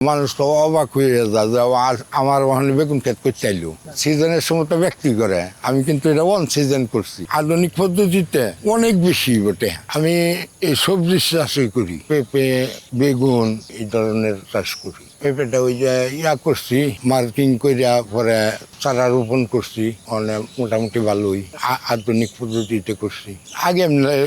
মানুষ তো অবাক হয়ে যায় যে আমার ওখানে বেগুন ক্ষেত করতে চাইলো সিজনের সময় তো ব্যক্তি করে আমি কিন্তু এটা ওয়ান সিজন করছি আধুনিক পদ্ধতিতে অনেক বেশি বটে। আমি এই সবজি চাষই করি, পেঁপে বেগুন এই ধরনের চাষ করি। পেঁপেটা ওই যে করছি মার্কিং করিয়া পরে চারা রোপণ করছি, অনেক মোটামুটি ভালোই আধুনিক পদ্ধতিতে করছি। আগে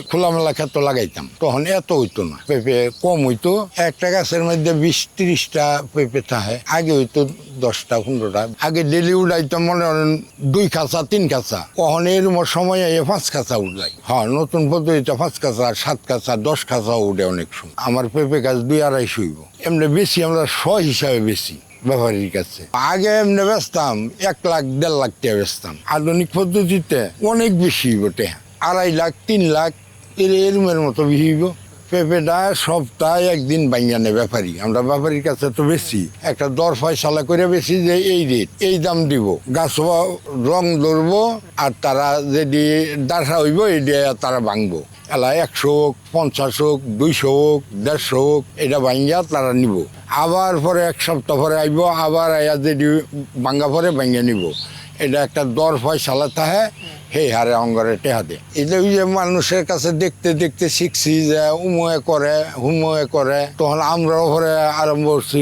খোলামেলা ক্ষেত লাগাইতাম, তখন এত হইতো না, পেঁপে কম হইতো। একটা গাছের মধ্যে 20-30টা পেঁপে থাকে, আগে হইতো 10টা 15টা। আগে ডেলি উড়াইতাম মনে করেন 2 খাঁচা 3 খাঁচা, কখন এরম সময় 5 খাঁচা উড়াই। হ্যাঁ, নতুন পদ্ধতিতে 5 খাঁচা 7 খাঁচা 10 খাঁচা উঠে অনেক সময়। আমার পেঁপে গাছ 2-2.5 হইব। এমনি বেশি আমরা 100 হিসাবে বেশি ব্যাপারীর কাছে। আগে এমনি বেচতাম 1 লাখ 1.5 লাখ টাকা বেচতাম। আধুনিক পদ্ধতিতে অনেক বেশি বটে, 2.5 লাখ 3 লাখ এরমের মতো বিহিব। পেঁপেটা সপ্তাহে একদিন বাইঙ্গা নেয় ব্যাপারী। আমরা ব্যাপারীর কাছে তো বেশি একটা দর ফয়সালা করে বেশি যে এই রেট এই দাম দিব, গাছ রং ধরবো আর তারা যদি ডাসা হইব এই দিয়ে তারা ভাঙবো। এলা 100 হোক 50 হোক 200 হোক 150 হোক এটা ভাঙ্গা তারা নিব। আবার পরে 1 সপ্তাহ পরে আইব, আবার আয়া যদি ভাঙ্গা পরে ভাঙ্গা নিব। এটা একটা দর ফয়সালা থাকে, সেই হারে অঙ্গরে টেহা দে। এটা ওই যে মানুষের কাছে দেখতে দেখতে শিখছি যে উময়ে করে হুময়ে করে, তখন আমরাও পরে আরম্ভ করছি।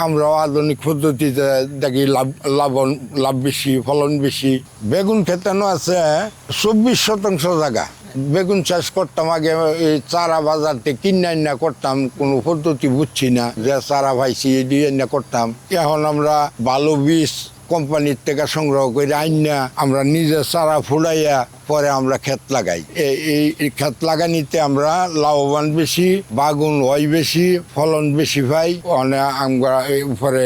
আমরাও আধুনিক পদ্ধতিতে দেখি লাভ বেশি, ফলন বেশি। বেগুন খেতানো আছে 24 শতাংশ জায়গা বেগুন চাষ করতাম। আগে এই চারা বাজার থেকে কিনে আনা করতাম, কোনো পদ্ধতি বুঝছি না যে চারা ভাইছি দিয়ে আনা করতাম। এখন আমরা ভালো বীজ কোম্পানির থেকে সংগ্রহ করে আইনা আমরা নিজে চারা ফুলাইয়া পরে আমরা ক্ষেত লাগাই। এই ক্ষেত লাগানিতে আমরা লাভবান বেশি, বাগুন হয় বেশি, ফলন বেশি পাই। আমরা পরে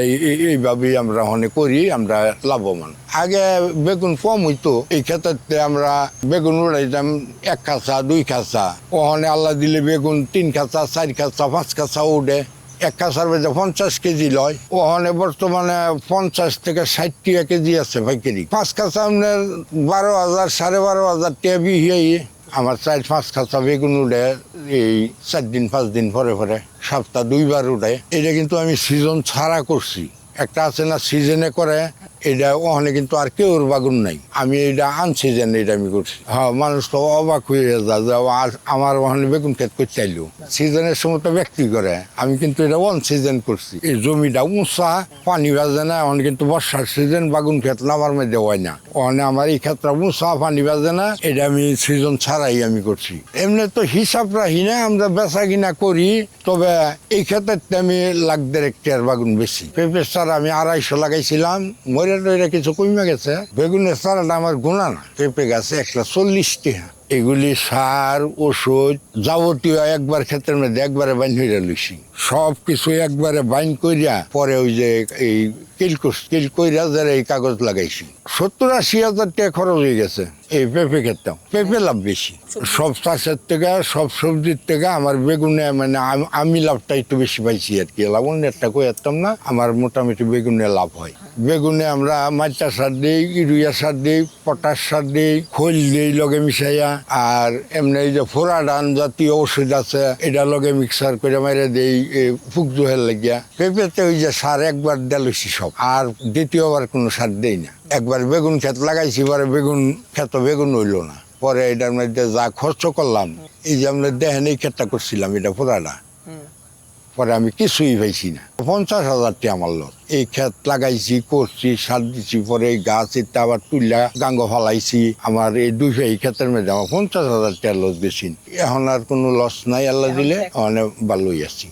এইভাবেই আমরা করি, আমরা লাভবান। আগে বেগুন কম হইতো, এই ক্ষেত্রে আমরা বেগুন উড়াইতাম 1 খাঁচা 2 খাঁচা, ওখানে আল্লাহ দিলে বেগুন 3 খাঁচা 4 খাঁচা 5 খাঁচা উঠে। 1 খাঁচার মধ্যে 50 কেজি লয়, ওখানে বর্তমানে 50 থেকে 60 টাকা কেজি আছে পাইকারি। 5 খাঁচা আপনার 12,000 12,500 টাকা বিহিয়ে আমার 4-5 খাঁচা বেগুন উঠে এই 4 দিন 5 দিন পরে পরে, সপ্তাহ 2 বার উঠে। এটা কিন্তু আমি সিজন ছাড়া করছি। একটা আছে না সিজনে করে, এটা ওখানে কিন্তু আর কেউর বাগুন নাই। আমি এটা আনসিজন এটা আমি করছি। হ্যাঁ, মানুষ তো অবাক হয়ে যায় যে আমার ওখানে বেগুন ক্ষেত করতে চাইলো সিজনের সময় তো ব্যক্তি করে। আমি কিন্তু এটা ওয়ান সিজন করছি। এই জমিটা উঁচা, পানি বাজে না। ওখানে কিন্তু বর্ষার সিজন বাগুন ক্ষেত নামার মধ্যে হয় না। ওখানে আমার এই ক্ষেত্রে উঁচা, পানি বাজে না। এটা আমি সিজন ছাড়াই আমি করছি। এমনি তো হিসাব রাখি না, আমরা বেচা কিনা করি। তবে এই ক্ষেত্রে আমি 1.5 টাকার বাগুন বেশি। পেঁপের চারা আমি 250 লাগাইছিলাম, মরে কিছু কমে গেছে। বেগুনের চারাটা আমার গুণা না। পেঁপে গাছে 140 টাকা। এগুলি সার ওষুধ যাবতীয় একবার ক্ষেত্রের মধ্যে একবারে বাইন হইয়া লইছি। সব কিছু একবারে বাইন করিয়া পরে ওই যে এই কিল কইরা যারা এই কাগজ লাগাইছি। 70-80 হাজার টাকা খরচ হয়ে গেছে এই পেঁপে ক্ষেত্রেও। পেঁপে লাভ বেশি সব চাষের থেকে, সব সবজির থেকে। আমার বেগুনে আমি লাভটা একটু বেশি পাইছি আর কি। লাভ অন্যটা কই যেতাম না, আমার মোটামুটি বেগুনে লাভ হয়। বেগুনে আমরা মাইটা সার দিই, ইউরিয়া সার দিই, পটাশ সার দিই, খৈল দিই লগে মিশাইয়া। আর এমনি এই যে ফোরাডান জাতীয় ওষুধ আছে, এটা লগে মিক্সার করে মেরে দেই ফুকজোহের লাগিয়া। পেঁপেতে ওই যে সার একবার দেলছি সব, আর দ্বিতীয়বার কোনো সার দেই না। একবার বেগুন ক্ষেত লাগাইছি, পরে বেগুন হইল না। পরে এটার মধ্যে যা খরচ করলাম, এই যে আমরা দেখেন এই ক্ষেতটা করছিলাম এটা পুরাটা, পরে আমি কিছুই পাইছি না। 50,000 টাকা আমার লস। এই ক্ষেত লাগাইছি, করছি, সার দিছি, পরে এই গাছ এটা আবার তুললা গাঙ্গ ফালাইছি। আমার এই 200 এই ক্ষেতের মধ্যে আমার 50,000 টাকা লস গেছি। এখন আর কোনো লস নাই, আল্লাহ দিলে অনেক ভালোই আছি।